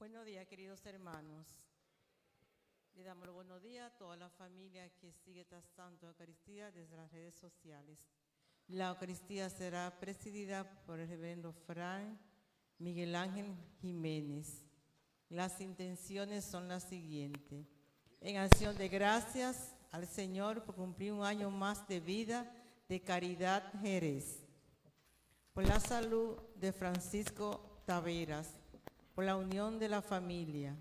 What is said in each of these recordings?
Buenos días, queridos hermanos. Le damos los buenos días a toda la familia que sigue esta Santa Eucaristía desde las redes sociales. La Eucaristía será presidida por el reverendo Fray Miguel Ángel Jiménez. Las intenciones son las siguientes. En acción de gracias al Señor por cumplir un año más de vida de Caridad Jerez. Por la salud de Francisco Taveras. Por la unión de la familia,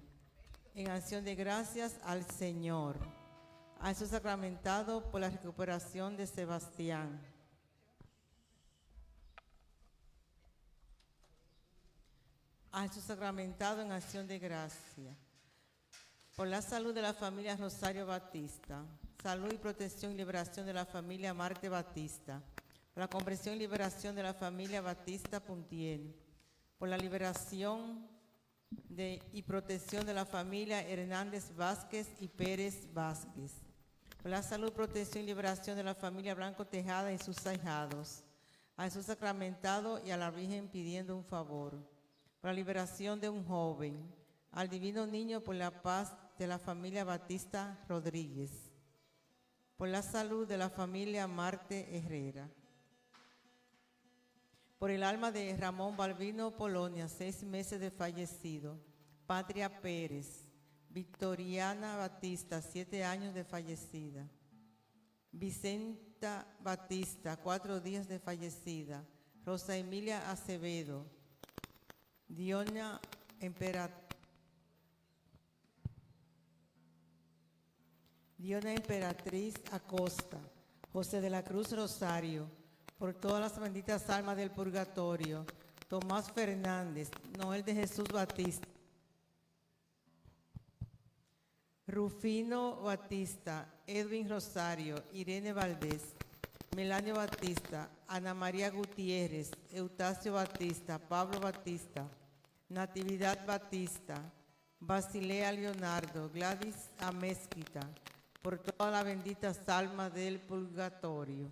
en acción de gracias al Señor, a su sacramentado por la recuperación de Sebastián, a su sacramentado en acción de gracia, por la salud de la familia Rosario Batista, salud y protección y liberación de la familia Marte Batista, por la comprensión y liberación de la familia Batista Puntiel, por la liberación y protección de la familia Hernández Vázquez y Pérez Vázquez. Por la salud, protección y liberación de la familia Blanco Tejada y sus ahijados. A Jesús sacramentado y a la Virgen pidiendo un favor. Por la liberación de un joven. Al Divino Niño por la paz de la familia Batista Rodríguez. Por la salud de la familia Marte Herrera. Por el alma de Ramón Balbino Polonia, 6 meses de fallecido. Patria Pérez. Victoriana Batista, 7 años de fallecida. Vicenta Batista, 4 días de fallecida. Rosa Emilia Acevedo. Diona Emperatriz Acosta. José de la Cruz Rosario. Por todas las benditas almas del purgatorio, Tomás Fernández, Noel de Jesús Batista, Rufino Batista, Edwin Rosario, Irene Valdés, Melanio Batista, Ana María Gutiérrez, Eustacio Batista, Pablo Batista, Natividad Batista, Basilea Leonardo, Gladys Amezquita, por todas las benditas almas del purgatorio.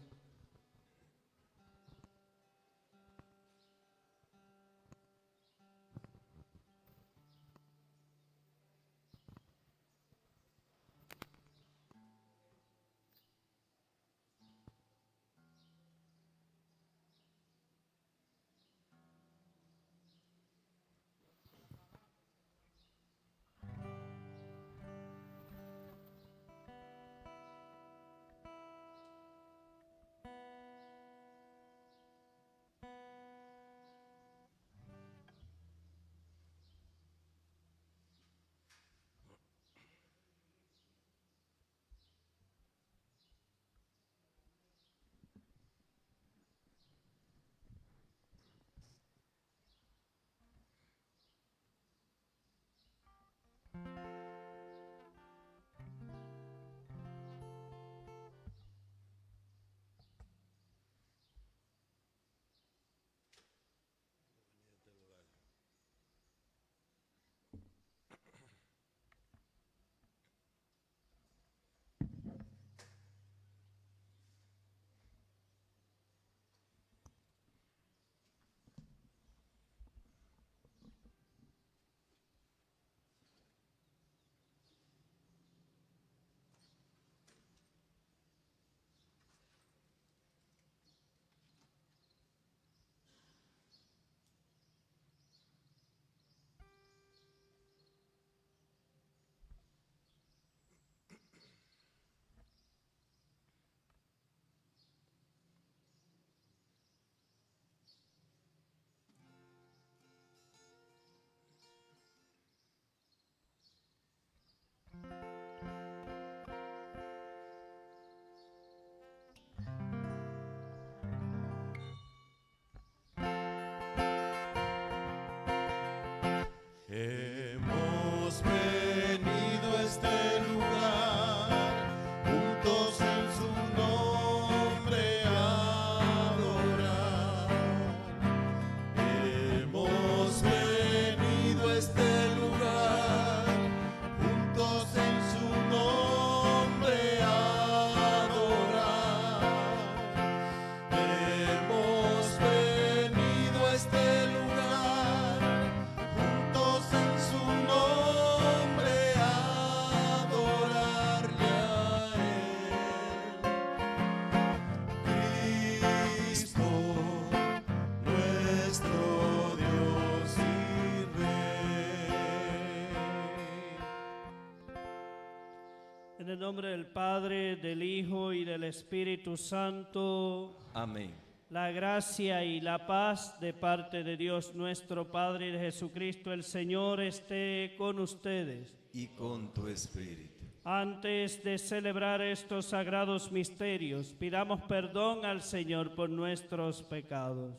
En el nombre del Padre, del Hijo y del Espíritu Santo. Amén. La gracia y la paz de parte de Dios nuestro Padre y de Jesucristo el Señor esté con ustedes. Y con tu espíritu. Antes de celebrar estos sagrados misterios, pidamos perdón al Señor por nuestros pecados.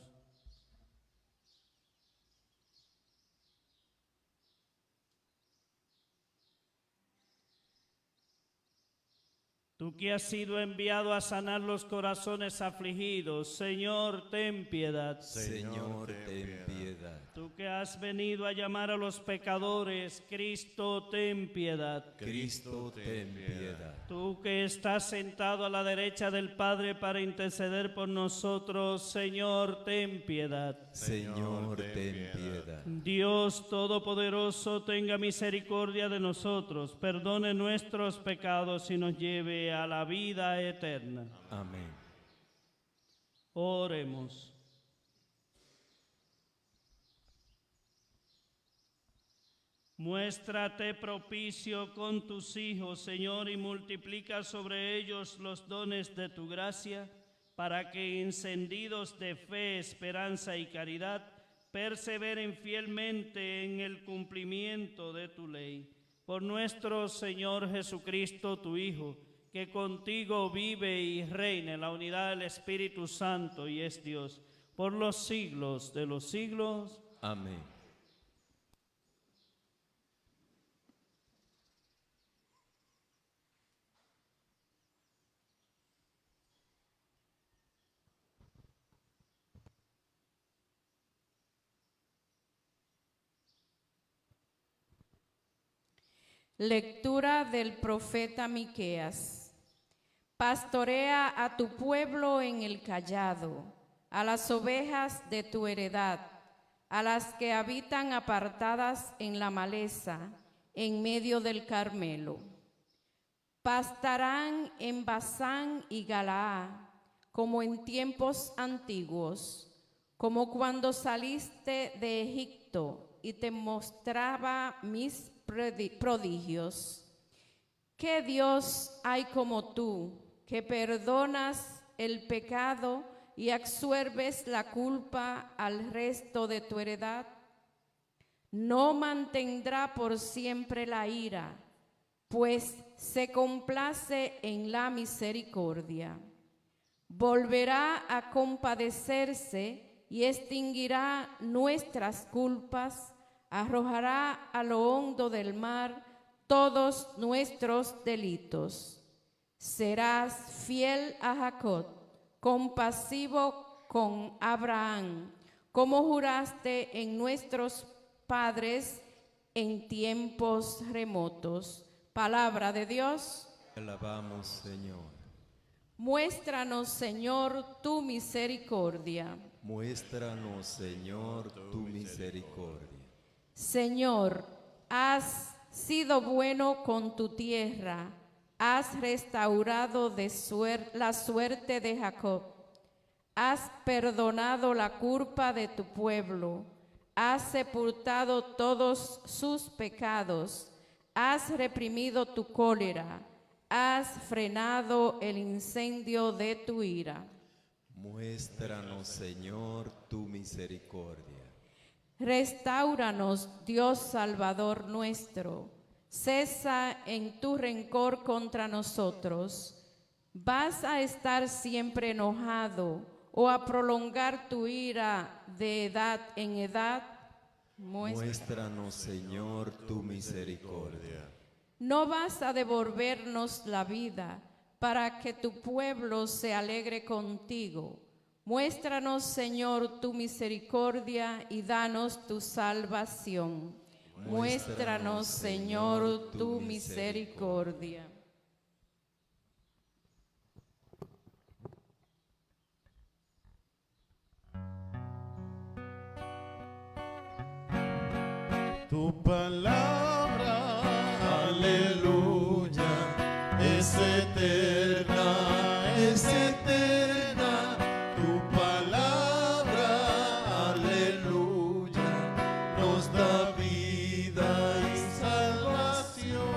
Tú que has sido enviado a sanar los corazones afligidos, Señor, ten piedad. Señor, ten piedad. Tú que has venido a llamar a los pecadores, Cristo, ten piedad. Cristo, ten piedad. Tú que estás sentado a la derecha del Padre para interceder por nosotros, Señor, ten piedad. Señor, ten piedad. Dios Todopoderoso, tenga misericordia de nosotros, perdone nuestros pecados y nos lleve a la vida eterna. Amén. Oremos. Muéstrate propicio con tus hijos, Señor, y multiplica sobre ellos los dones de tu gracia, para que, encendidos de fe, esperanza y caridad, perseveren fielmente en el cumplimiento de tu ley. Por nuestro Señor Jesucristo, tu Hijo, que contigo vive y reina en la unidad del Espíritu Santo y es Dios, por los siglos de los siglos. Amén. Lectura del profeta Miqueas. Pastorea a tu pueblo en el cayado, a las ovejas de tu heredad, a las que habitan apartadas en la maleza, en medio del Carmelo. Pastarán en Basán y Galaad, como en tiempos antiguos, como cuando saliste de Egipto y te mostraba mis prodigios. ¿Qué Dios hay como tú, que perdonas el pecado y absuelves la culpa al resto de tu heredad? No mantendrá por siempre la ira, pues se complace en la misericordia. Volverá a compadecerse y extinguirá nuestras culpas, arrojará a lo hondo del mar todos nuestros delitos. Serás fiel a Jacob, compasivo con Abraham, como juraste en nuestros padres en tiempos remotos. Palabra de Dios. Alabamos, Señor. Muéstranos, Señor, tu misericordia. Muéstranos, Señor, tu misericordia. Señor, has sido bueno con tu tierra, has restaurado la suerte de Jacob, has perdonado la culpa de tu pueblo, has sepultado todos sus pecados, has reprimido tu cólera, has frenado el incendio de tu ira. Muéstranos, Señor, tu misericordia. Restáuranos, Dios Salvador nuestro. Cesa en tu rencor contra nosotros. ¿Vas a estar siempre enojado o a prolongar tu ira de edad en edad? Muéstranos, Señor, tu misericordia. No vas a devolvernos la vida para que tu pueblo se alegre contigo. Muéstranos, Señor, tu misericordia y danos tu salvación. Muéstranos, Señor, tu misericordia. Tu palabra, aleluya, es eterna, es eterna. Tu palabra, aleluya, nos da vida y salvación.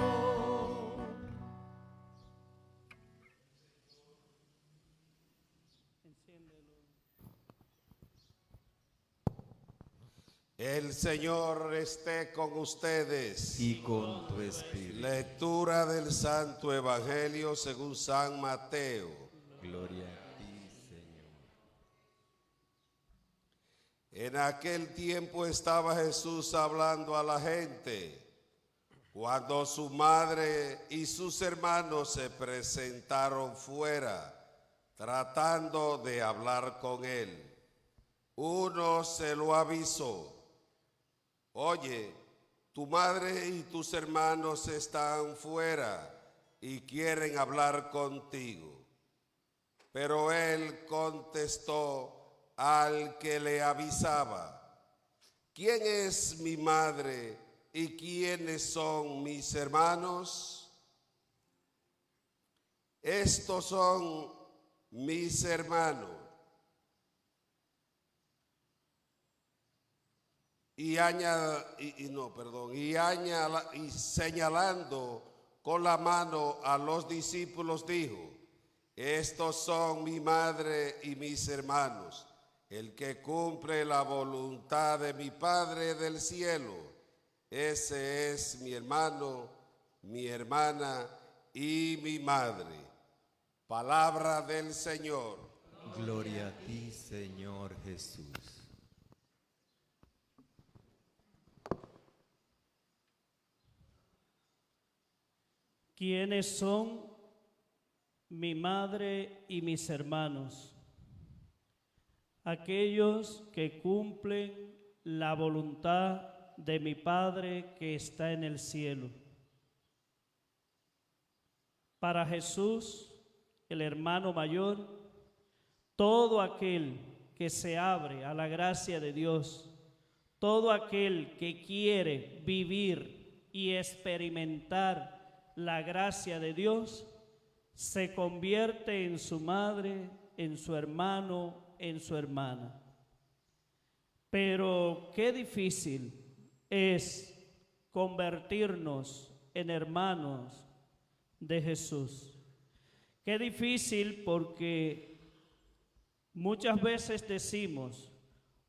El Señor esté con ustedes. Y con tu espíritu. Lectura del Santo Evangelio según San Mateo. Gloria a ti, Señor. En aquel tiempo estaba Jesús hablando a la gente, cuando su madre y sus hermanos se presentaron fuera, tratando de hablar con él. Uno se lo avisó: oye, tu madre y tus hermanos están fuera y quieren hablar contigo. Pero él contestó al que le avisaba: ¿quién es mi madre y quiénes son mis hermanos? Estos son mis hermanos. Y señalando con la mano a los discípulos dijo: estos son mi madre y mis hermanos. El que cumple la voluntad de mi Padre del cielo, ese es mi hermano, mi hermana y mi madre. Palabra del Señor. Gloria a ti, Señor Jesús. ¿Quiénes son mi madre y mis hermanos? Aquellos que cumplen la voluntad de mi Padre que está en el cielo. Para Jesús, el hermano mayor, todo aquel que se abre a la gracia de Dios, todo aquel que quiere vivir y experimentar la gracia de Dios, se convierte en su madre, en su hermano, en su hermana. Pero qué difícil es convertirnos en hermanos de Jesús. Qué difícil, porque muchas veces decimos: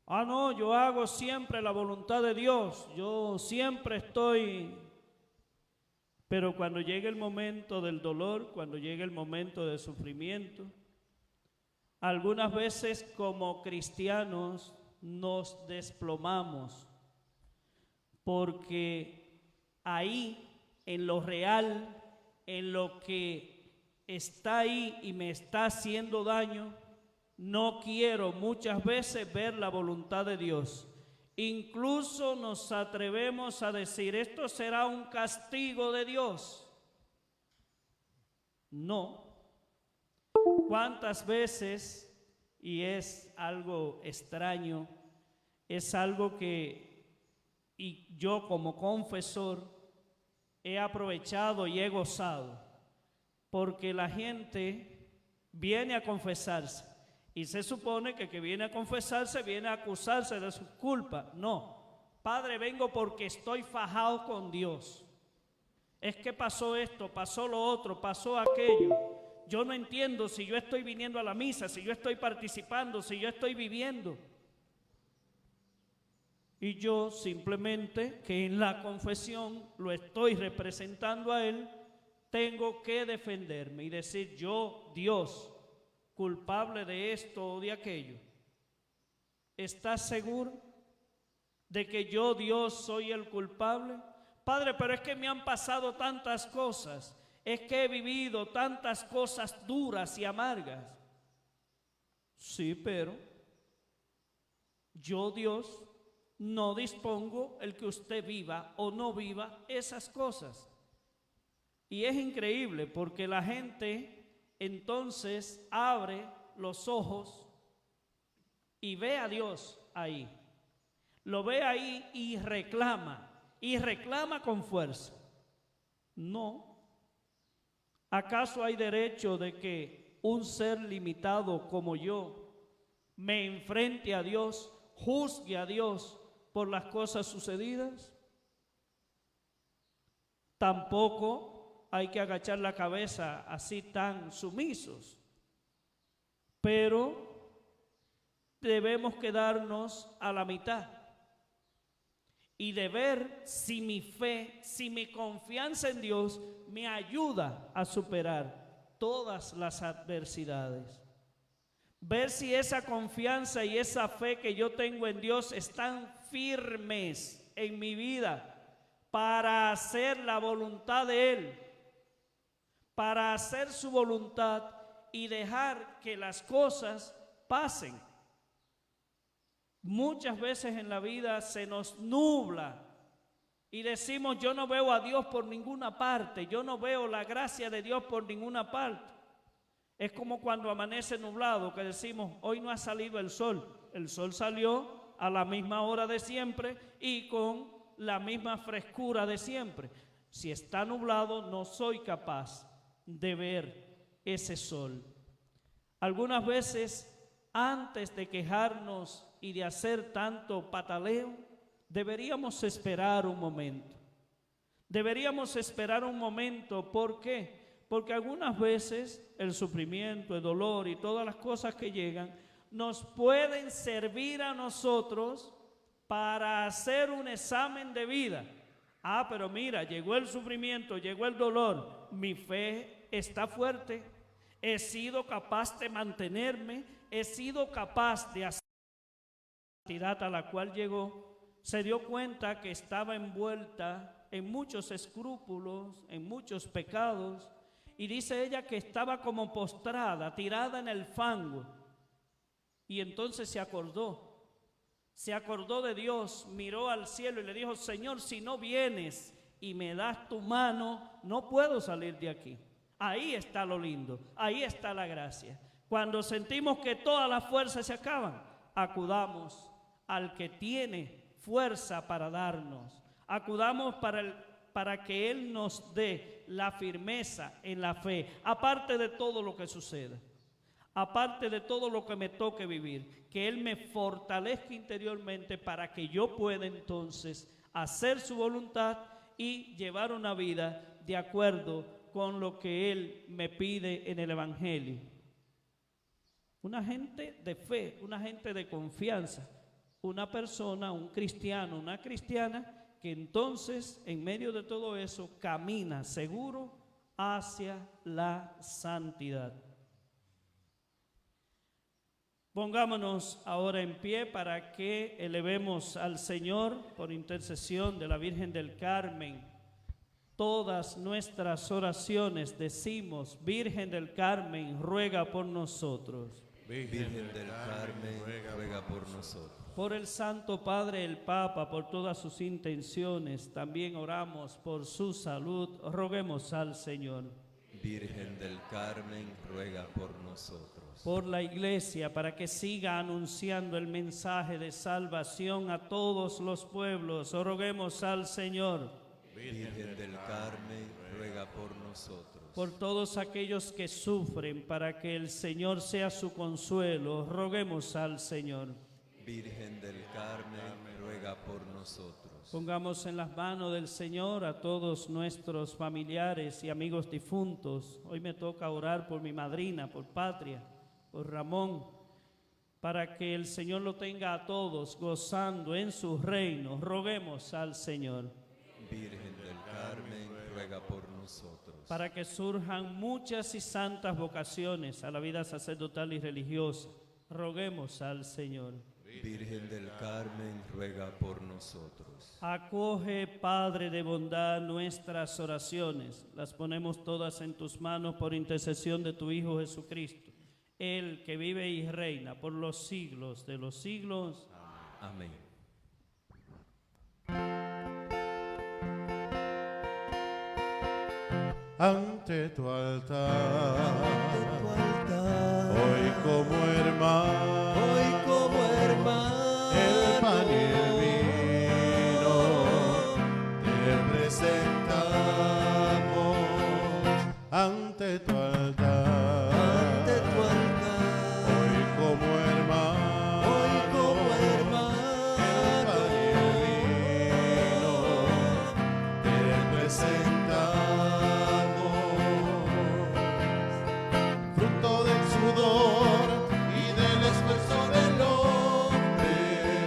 no, yo hago siempre la voluntad de Dios, yo siempre estoy... Pero cuando llega el momento del dolor, cuando llega el momento del sufrimiento, algunas veces como cristianos nos desplomamos, porque ahí, en lo real, en lo que está ahí y me está haciendo daño, no quiero muchas veces ver la voluntad de Dios. Incluso nos atrevemos a decir: esto será un castigo de Dios. No. ¿Cuántas veces? Y es algo extraño, es algo que y yo como confesor he aprovechado y he gozado, porque la gente viene a confesarse. Y se supone que el que viene a confesarse viene a acusarse de sus culpas. No, Padre, vengo porque estoy fajado con Dios. Es que pasó esto, pasó lo otro, pasó aquello. Yo no entiendo si yo estoy viniendo a la misa, si yo estoy participando, si yo estoy viviendo. Y yo simplemente, que en la confesión lo estoy representando a Él, tengo que defenderme y decir: yo, Dios, culpable de esto o de aquello. ¿Estás seguro de que yo, Dios, soy el culpable? Padre, pero es que me han pasado tantas cosas, es que he vivido tantas cosas duras y amargas. Sí, pero yo, Dios, no dispongo el que usted viva o no viva esas cosas. Y es increíble porque la gente entonces abre los ojos y ve a Dios ahí. Lo ve ahí y reclama con fuerza. No. ¿Acaso hay derecho de que un ser limitado como yo me enfrente a Dios, juzgue a Dios por las cosas sucedidas? Tampoco hay que agachar la cabeza así tan sumisos, pero debemos quedarnos a la mitad. y de ver si mi fe, si mi confianza en Dios me ayuda a superar todas las adversidades. Ver si esa confianza y esa fe que yo tengo en Dios están firmes en mi vida para hacer la voluntad de Él, para hacer su voluntad y dejar que las cosas pasen. Muchas veces en la vida se nos nubla y decimos, yo no veo a Dios por ninguna parte, yo no veo la gracia de Dios por ninguna parte. Es como cuando amanece nublado, que decimos, hoy no ha salido el sol. El sol salió a la misma hora de siempre y con la misma frescura de siempre. Si está nublado, no soy capaz de ver ese sol. Algunas veces, antes de quejarnos y de hacer tanto pataleo, deberíamos esperar un momento. Deberíamos esperar un momento, ¿por qué? Porque algunas veces el sufrimiento, el dolor y todas las cosas que llegan nos pueden servir a nosotros para hacer un examen de vida. Ah, pero mira, llegó el sufrimiento, llegó el dolor, mi fe está fuerte, he sido capaz de mantenerme, he sido capaz de hacer la cantidad a la cual llegó. Se dio cuenta que estaba envuelta en muchos escrúpulos, en muchos pecados, y dice ella que estaba como postrada, tirada en el fango. Y entonces se acordó de Dios, miró al cielo y le dijo, Señor, si no vienes y me das tu mano, no puedo salir de aquí. Ahí está lo lindo, ahí está la gracia. Cuando sentimos que todas las fuerzas se acaban, acudamos al que tiene fuerza para darnos. Acudamos para que Él nos dé la firmeza en la fe, aparte de todo lo que suceda, aparte de todo lo que me toque vivir, que Él me fortalezca interiormente para que yo pueda entonces hacer su voluntad y llevar una vida de acuerdo con lo que Él me pide en el Evangelio. Una gente de fe, una gente de confianza, una persona, un cristiano, una cristiana, que entonces en medio de todo eso camina seguro hacia la santidad. Pongámonos ahora en pie para que elevemos al Señor por intercesión de la Virgen del Carmen todas nuestras oraciones. Decimos, Virgen del Carmen, ruega por nosotros. Virgen del Carmen, ruega por nosotros. Por el Santo Padre, el Papa, por todas sus intenciones, también oramos por su salud. Roguemos al Señor. Virgen del Carmen, ruega por nosotros. Por la Iglesia, para que siga anunciando el mensaje de salvación a todos los pueblos. Roguemos al Señor. Virgen del Carmen, ruega por nosotros. Por todos aquellos que sufren, para que el Señor sea su consuelo. Roguemos al Señor. Virgen del Carmen, ruega por nosotros. Pongamos en las manos del Señor a todos nuestros familiares y amigos difuntos. Hoy me toca orar por mi madrina, por Patria, por Ramón, para que el Señor lo tenga a todos gozando en su reino. Roguemos al Señor. Virgen del Carmen, ruega por nosotros. Para que surjan muchas y santas vocaciones a la vida sacerdotal y religiosa. Roguemos al Señor. Virgen del Carmen, ruega por nosotros. Acoge, Padre de bondad, nuestras oraciones. Las ponemos todas en tus manos por intercesión de tu Hijo Jesucristo, Él que vive y reina por los siglos de los siglos. Amén. Ante tu altar, hoy como hermano, el pan y el vino te presentamos. Ante tu altar, hoy como hermano, el pan y el vino te presentamos. Fruto del sudor y del esfuerzo del hombre,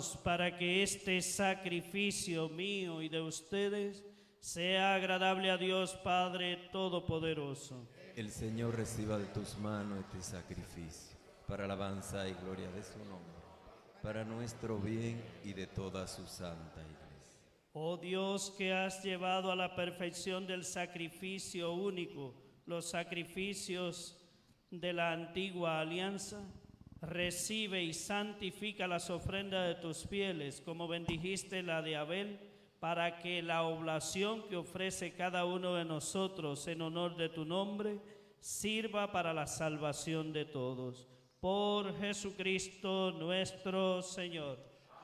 oramos para que este sacrificio mío y de ustedes sea agradable a Dios Padre Todopoderoso. El Señor reciba de tus manos este sacrificio, para alabanza y gloria de su nombre, para nuestro bien y de toda su santa iglesia. Oh Dios, que has llevado a la perfección del sacrificio único los sacrificios de la antigua alianza, recibe y santifica las ofrendas de tus fieles, como bendijiste la de Abel, para que la oblación que ofrece cada uno de nosotros en honor de tu nombre sirva para la salvación de todos. Por Jesucristo nuestro Señor.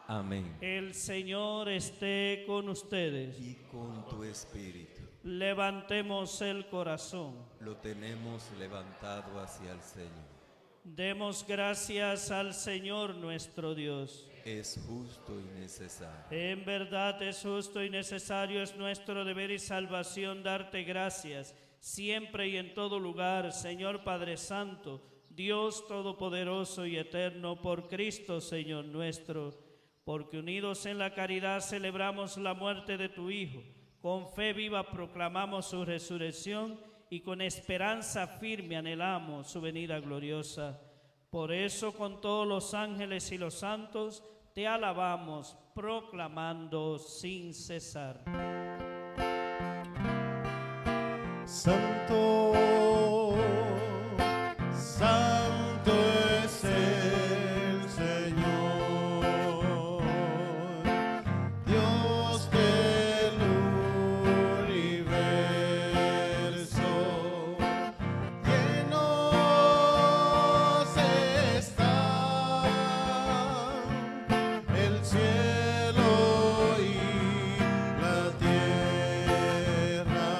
Amén. El Señor esté con ustedes. Y con tu espíritu. Levantemos el corazón. Lo tenemos levantado hacia el Señor. Demos gracias al Señor nuestro Dios. Es justo y necesario. En verdad es justo y necesario, es nuestro deber y salvación darte gracias, siempre y en todo lugar, Señor Padre Santo, Dios Todopoderoso y Eterno, por Cristo, Señor nuestro, porque unidos en la caridad celebramos la muerte de tu Hijo, con fe viva proclamamos su resurrección y con esperanza firme anhelamos su venida gloriosa. Por eso, con todos los ángeles y los santos, te alabamos, proclamando sin cesar. Santo, santo es el Señor, Dios del universo, llenos están el cielo y la tierra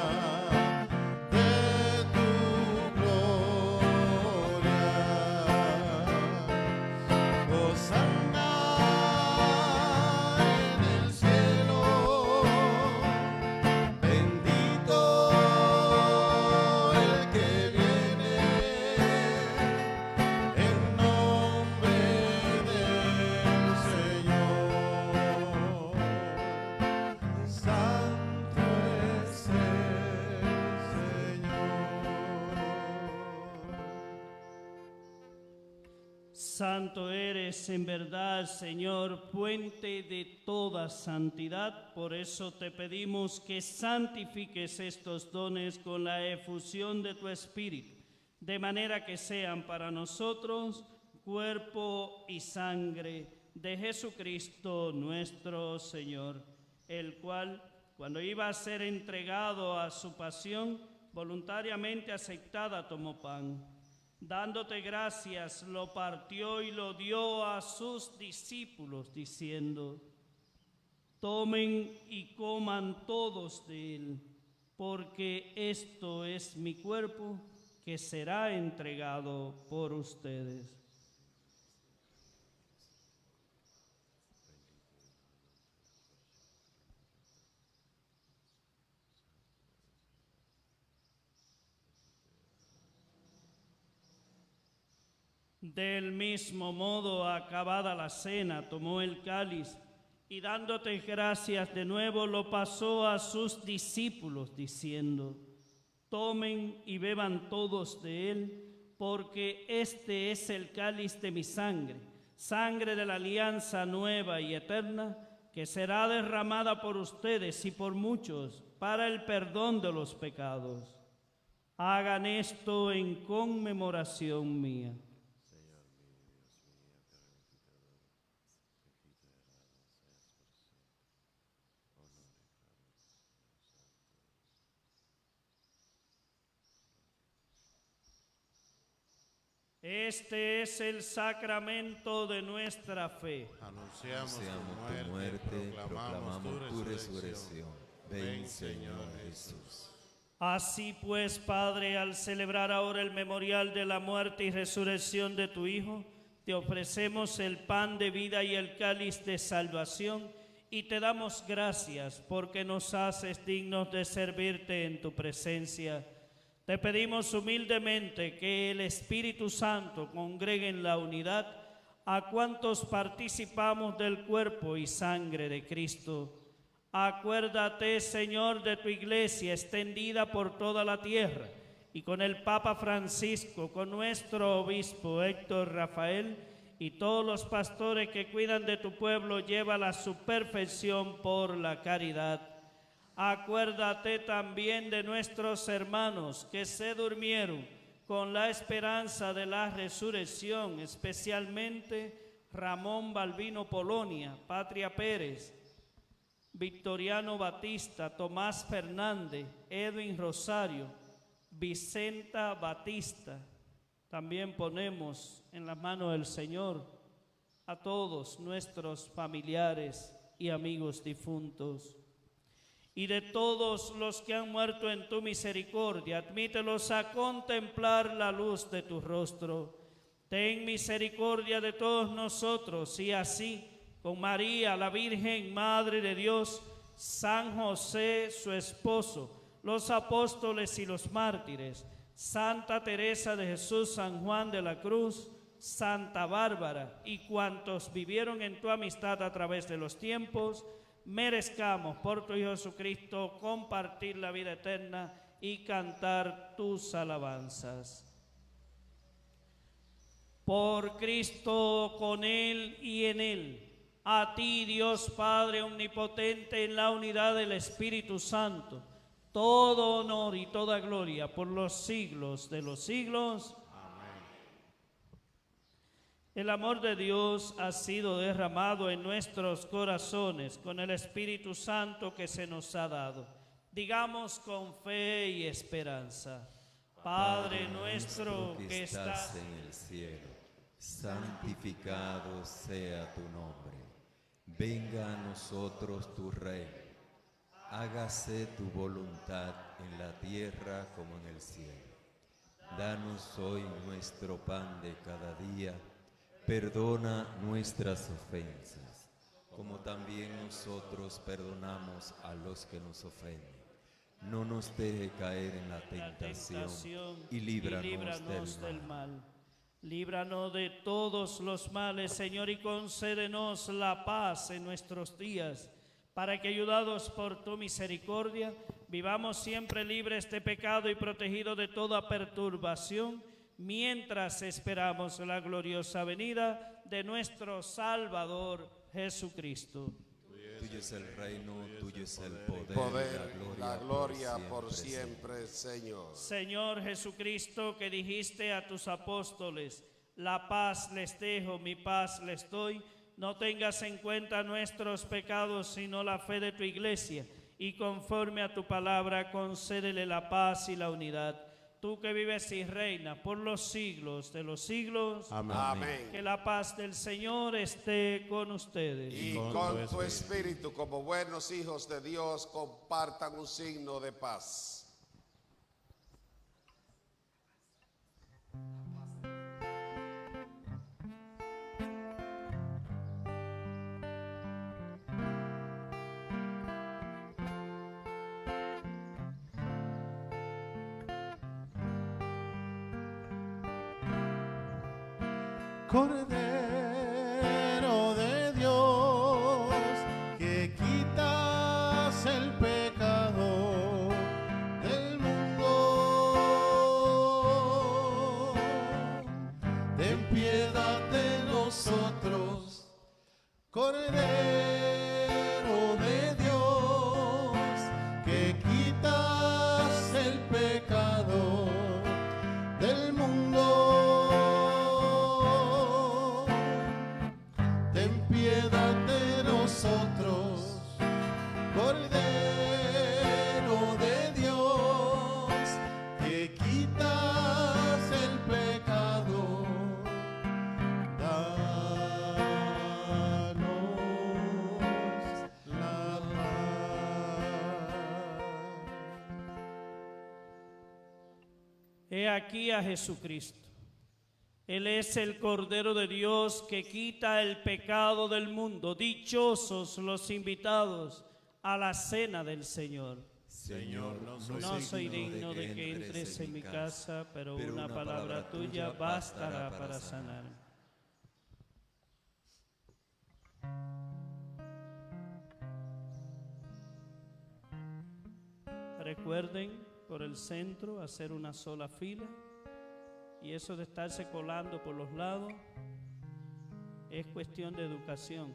de tu gloria. Hosana en el cielo, bendito el que viene en nombre del Señor. Santo es el Señor. Santo eres en verdad, Señor, fuente de toda santidad. Por eso te pedimos que santifiques estos dones con la efusión de tu Espíritu, de manera que sean para nosotros cuerpo y sangre de Jesucristo nuestro Señor, el cual, cuando iba a ser entregado a su pasión, voluntariamente aceptada, tomó pan. Dándote gracias, lo partió y lo dio a sus discípulos, diciendo: tomen y coman todos de él, porque esto es mi cuerpo que será entregado por ustedes. Del mismo modo, acabada la cena, tomó el cáliz y dándote gracias de nuevo, lo pasó a sus discípulos, diciendo: tomen y beban todos de él, porque este es el cáliz de mi sangre, sangre de la alianza nueva y eterna, que será derramada por ustedes y por muchos para el perdón de los pecados. Hagan esto en conmemoración mía. Este es el sacramento de nuestra fe. Anunciamos tu muerte, proclamamos tu resurrección. Ven, Señor Jesús. Así pues, Padre, al celebrar ahora el memorial de la muerte y resurrección de tu Hijo, te ofrecemos el pan de vida y el cáliz de salvación, y te damos gracias porque nos haces dignos de servirte en tu presencia. Te pedimos humildemente que el Espíritu Santo congregue en la unidad a cuantos participamos del cuerpo y sangre de Cristo. Acuérdate, Señor, de tu iglesia extendida por toda la tierra, y con el Papa Francisco, con nuestro obispo Héctor Rafael, y todos los pastores que cuidan de tu pueblo, llévala a su perfección por la caridad. Acuérdate también de nuestros hermanos que se durmieron con la esperanza de la resurrección, especialmente Ramón Balbino Polonia, Patria Pérez, Victoriano Batista, Tomás Fernández, Edwin Rosario, Vicenta Batista. También ponemos en las manos del Señor a todos nuestros familiares y amigos difuntos. Y de todos los que han muerto en tu misericordia, admítelos a contemplar la luz de tu rostro. Ten misericordia de todos nosotros, y así, con María, la Virgen, Madre de Dios, San José, su esposo, los apóstoles y los mártires, Santa Teresa de Jesús, San Juan de la Cruz, Santa Bárbara, y cuantos vivieron en tu amistad a través de los tiempos, merezcamos por tu Hijo Jesucristo compartir la vida eterna y cantar tus alabanzas. Por Cristo, con Él y en Él, a ti, Dios Padre omnipotente, en la unidad del Espíritu Santo, todo honor y toda gloria por los siglos de los siglos. El amor de Dios ha sido derramado en nuestros corazones con el Espíritu Santo que se nos ha dado. Digamos con fe y esperanza: Padre nuestro que estás en el cielo, santificado sea tu nombre. Venga a nosotros tu reino. Hágase tu voluntad en la tierra como en el cielo. Danos hoy nuestro pan de cada día. Perdona nuestras ofensas, como también nosotros perdonamos a los que nos ofenden. No nos deje caer en la tentación y líbranos del mal. Líbranos de todos los males, Señor, y concédenos la paz en nuestros días, para que, ayudados por tu misericordia, vivamos siempre libres de pecado y protegidos de toda perturbación, mientras esperamos la gloriosa venida de nuestro Salvador Jesucristo. Tuyo es el reino, tuyo es el poder, la gloria por siempre, Señor. Señor Jesucristo, que dijiste a tus apóstoles: la paz les dejo, mi paz les doy, no tengas en cuenta nuestros pecados, sino la fe de tu iglesia, y conforme a tu palabra, concédele la paz y la unidad. Tú que vives y reinas por los siglos de los siglos. Amén. Que la paz del Señor esté con ustedes. Y con tu espíritu, como buenos hijos de Dios, compartan un signo de paz. Cordero de Dios, que quitas el pecado del mundo, ten piedad de nosotros. Cordero de Dios, que quitas el pecado del mundo, piedad de nosotros. Cordero de Dios, que quitas el pecado, danos la paz. He aquí a Jesucristo. Él es el Cordero de Dios que quita el pecado del mundo. Dichosos los invitados a la cena del Señor. Señor, no soy digno de que entres en mi casa, pero una palabra tuya bastará para sanarme. Recuerden por el centro hacer una sola fila, y eso de estarse colando por los lados es cuestión de educación.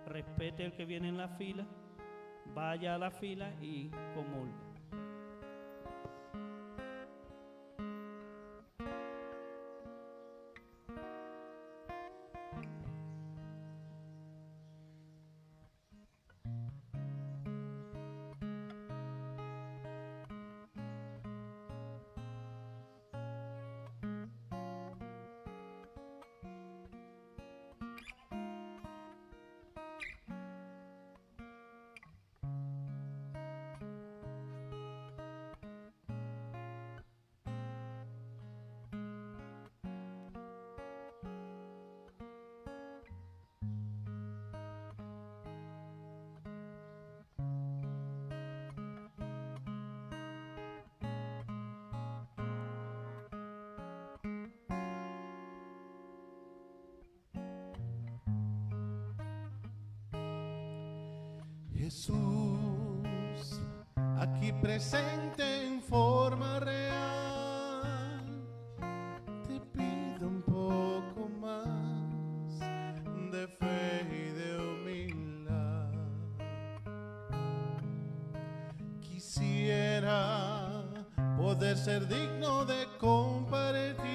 Respete al que viene en la fila, vaya a la fila y comulgue. Jesús, aquí presente en forma real, te pido un poco más de fe y de humildad. Quisiera poder ser digno de compartir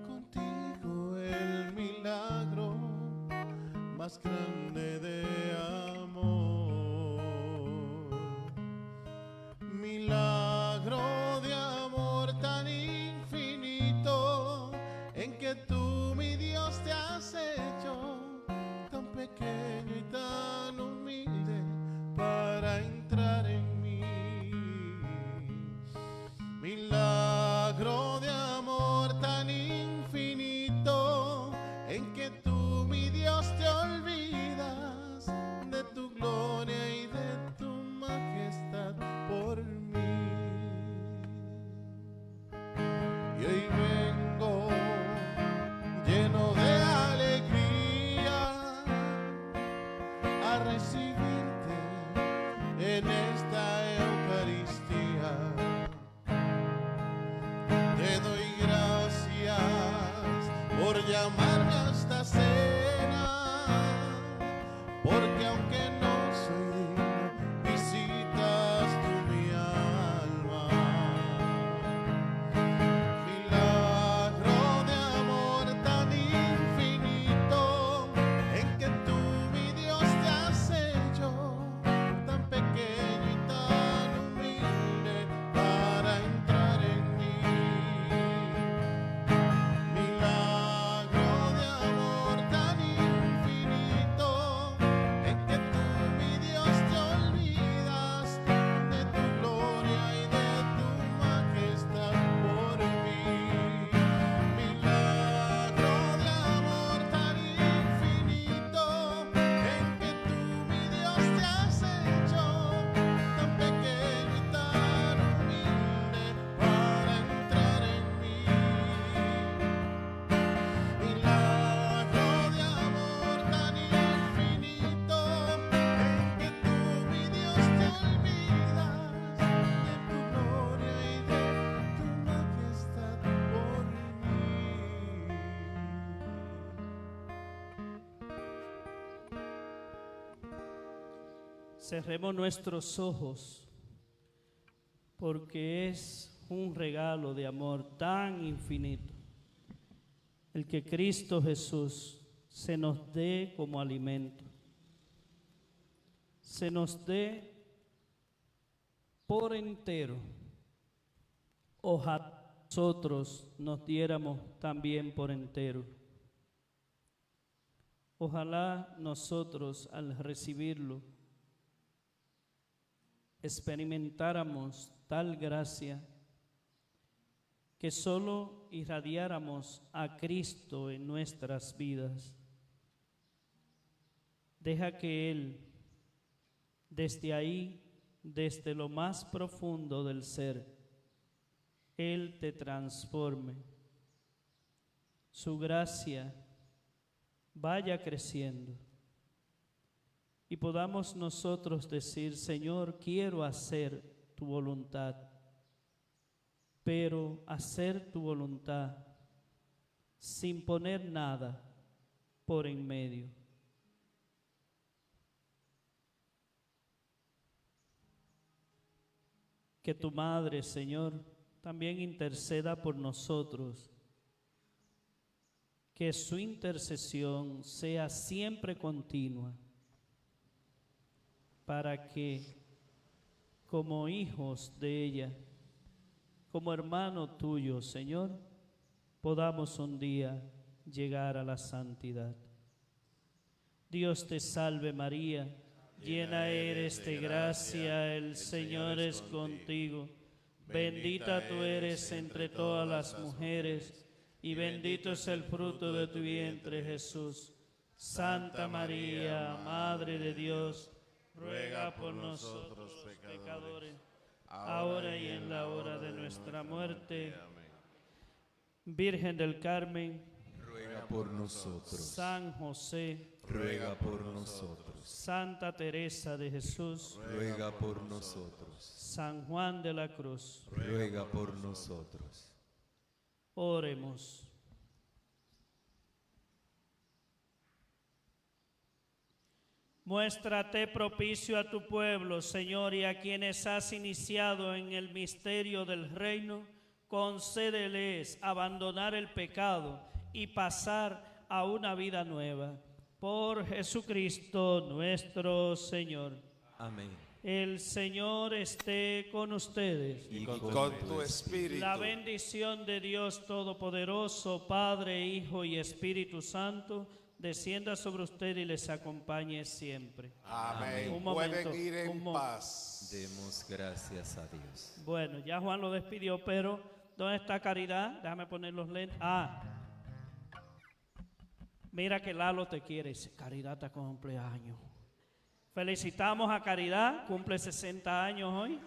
contigo el milagro más grande de amor, milagro de amor tan infinito, en que tú, mi Dios, te has hecho tan pequeño y tan humilde para entrar en mí. Milagro de amor tan infinito, en que tú, mi Dios, te olvidas de tu gloria y de tu majestad por mí. Y hoy vengo lleno de alegría a recibirte en esta Eucaristía. Te doy gracias por llamarme a esta cena, porque aunque no soy digno, visitas tú mi alma. Milagro de amor tan infinito, en que tú, mi Dios, te has hecho tan pequeño y tan humilde para entrar en mí. Milagro de amor tan infinito, en que tú, mi Dios, te olvidas de tu gloria y de tu majestad por mí. Milagro de amor tan infinito, en que tú, mi Dios, te has hecho tan pequeño y tan humilde para entrar en mí. Milagro de amor tan infinito, en que tú, mi Dios, te olvidas de tu gloria y de tu majestad por mí. Cerremos nuestros ojos, porque es un regalo de amor tan infinito el que Cristo Jesús se nos dé como alimento, se nos dé por entero. Ojalá nosotros nos diéramos también por entero. Ojalá nosotros al recibirlo experimentáramos tal gracia que solo irradiáramos a Cristo en nuestras vidas. Deja que Él, desde ahí, desde lo más profundo del ser, Él te transforme. Su gracia vaya creciendo. y podamos nosotros decir, Señor, quiero hacer tu voluntad, pero hacer tu voluntad sin poner nada por en medio. Que tu Madre, Señor, también interceda por nosotros. Que su intercesión sea siempre continua, para que, como hijos de ella, como hermano tuyo, Señor, podamos un día llegar a la santidad. Dios te salve María, llena eres de gracia, el Señor es contigo. Bendita tú eres entre todas las mujeres, y bendito es el fruto de tu vientre, Jesús. Santa María, Madre de Dios, ruega por nosotros pecadores, ahora y en la hora de nuestra muerte. Virgen del Carmen, ruega por nosotros. San José, Ruega por nosotros. Santa Teresa de Jesús, Ruega por nosotros. San Juan de la Cruz, Ruega por nosotros. oremos. Muéstrate propicio a tu pueblo, Señor, y a quienes has iniciado en el misterio del reino, concédeles abandonar el pecado y pasar a una vida nueva. Por Jesucristo nuestro Señor. Amén. El Señor esté con ustedes. Y Con tu espíritu. La bendición de Dios Todopoderoso, Padre, Hijo y Espíritu Santo, descienda sobre usted y les acompañe siempre. Amén. Un momento, Pueden ir un en momento. paz. Demos gracias a Dios. Bueno, ya Juan lo despidió, pero ¿dónde está Caridad? Déjame poner los lentes. Mira que Lalo te quiere. Dice, Caridad está con cumpleaños. Felicitamos a Caridad, cumple 60 años hoy.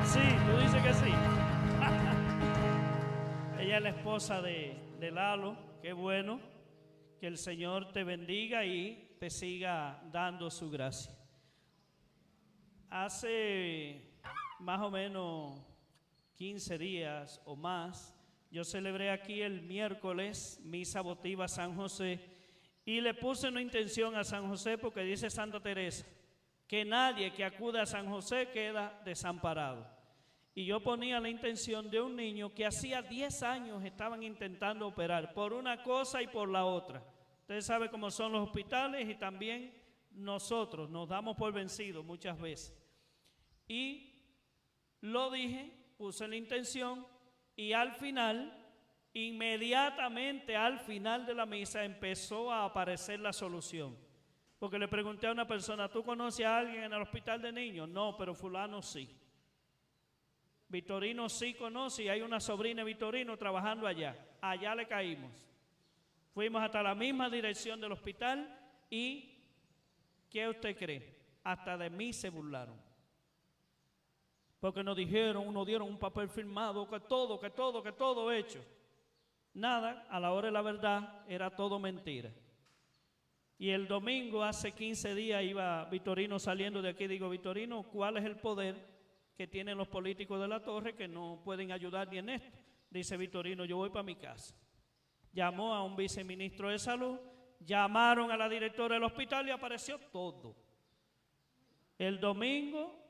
Sí, tú dices que sí. Ella es la esposa de Lalo, qué bueno. Que el Señor te bendiga y te siga dando su gracia. Hace más o menos 15 días o más, yo celebré aquí el miércoles misa votiva San José y le puse una intención a San José porque dice Santa Teresa que nadie que acuda a San José queda desamparado. Y yo ponía la intención de un niño que hacía 10 años estaban intentando operar por una cosa y por la otra. Ustedes saben cómo son los hospitales y también nosotros nos damos por vencidos muchas veces. Y lo dije, puse la intención y al final, inmediatamente al final de la misa empezó a aparecer la solución. Porque le pregunté a una persona, ¿tú conoces a alguien en el hospital de niños? No, pero fulano sí. Vitorino sí conoce y hay una sobrina de Vitorino trabajando allá. Allá le caímos. Fuimos hasta la misma dirección del hospital y, ¿qué usted cree? Hasta de mí se burlaron. Porque nos dieron un papel firmado, que todo hecho. Nada, a la hora de la verdad era todo mentira. Y el domingo, hace 15 días, iba Vitorino saliendo de aquí. Digo, Vitorino, ¿cuál es el poder que tienen los políticos de la torre que no pueden ayudar ni en esto? Dice Vitorino, yo voy para mi casa. Llamó a un viceministro de salud, llamaron a la directora del hospital y apareció todo. El domingo,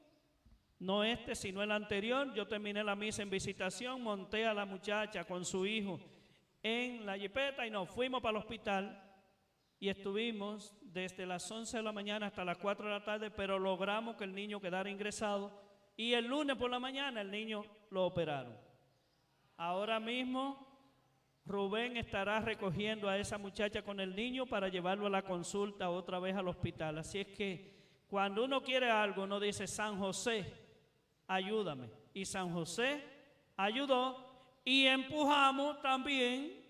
no este, sino el anterior, yo terminé la misa en visitación, monté a la muchacha con su hijo en la jipeta y nos fuimos para el hospital y estuvimos desde las 11 de la mañana hasta las 4 de la tarde, pero logramos que el niño quedara ingresado y el lunes por la mañana el niño lo operaron. Ahora mismo Rubén estará recogiendo a esa muchacha con el niño para llevarlo a la consulta otra vez al hospital. Así es que cuando uno quiere algo, uno dice, San José, ayúdame. Y San José ayudó y empujamos también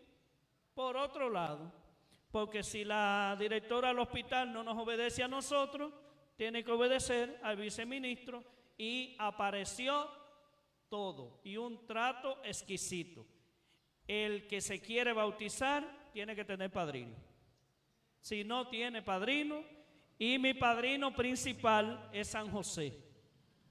por otro lado. Porque si la directora del hospital no nos obedece a nosotros, tiene que obedecer al viceministro y apareció todo y un trato exquisito. El que se quiere bautizar tiene que tener padrino. Si no tiene padrino Y mi padrino principal es San José.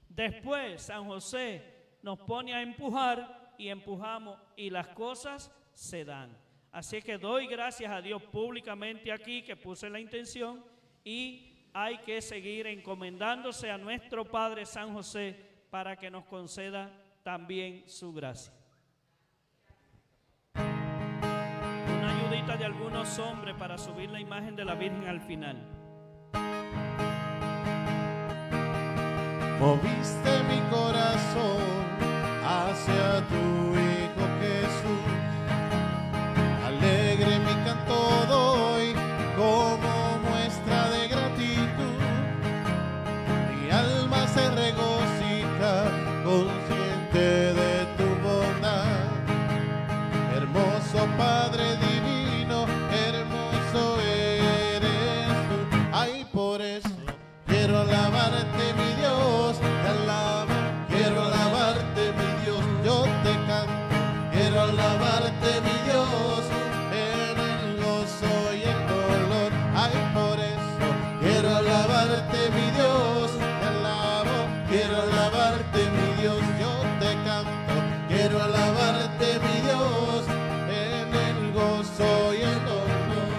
Después San José nos pone a empujar y empujamos y las cosas se dan. Así que doy gracias a Dios públicamente aquí que puse la intención, y hay que seguir encomendándose a nuestro Padre San José para que nos conceda también su gracia. Una ayudita de algunos hombres para subir la imagen de la Virgen al final. Moviste mi corazón hacia tu Hijo Jesús. Alegre mi canto doy como muestra de gratitud. Mi alma se regocija consciente de tu bondad. Hermoso Padre divino, hermoso eres tú. Ay, por eso quiero alabarte, mi Dios, te alabo. Quiero alabarte, mi Dios, yo te canto. Quiero alabarte, mi Dios, en el gozo y el dolor. Ay, por eso quiero alabarte, mi Dios, te alabo. Quiero alabarte, mi Dios, yo te canto. Quiero alabarte, mi Dios, en el gozo y el dolor.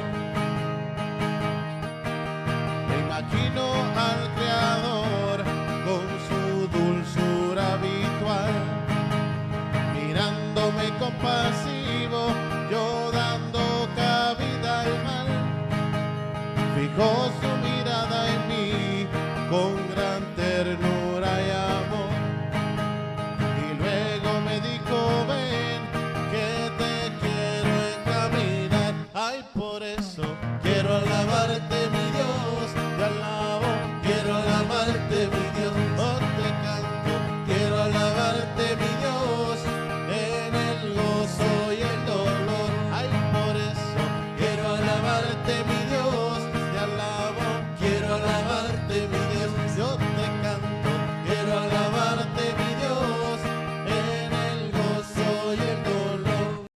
Me imagino al Creador con su dulzura habitual, mirándome compasivo, yo dando cabida al mal. Fijó su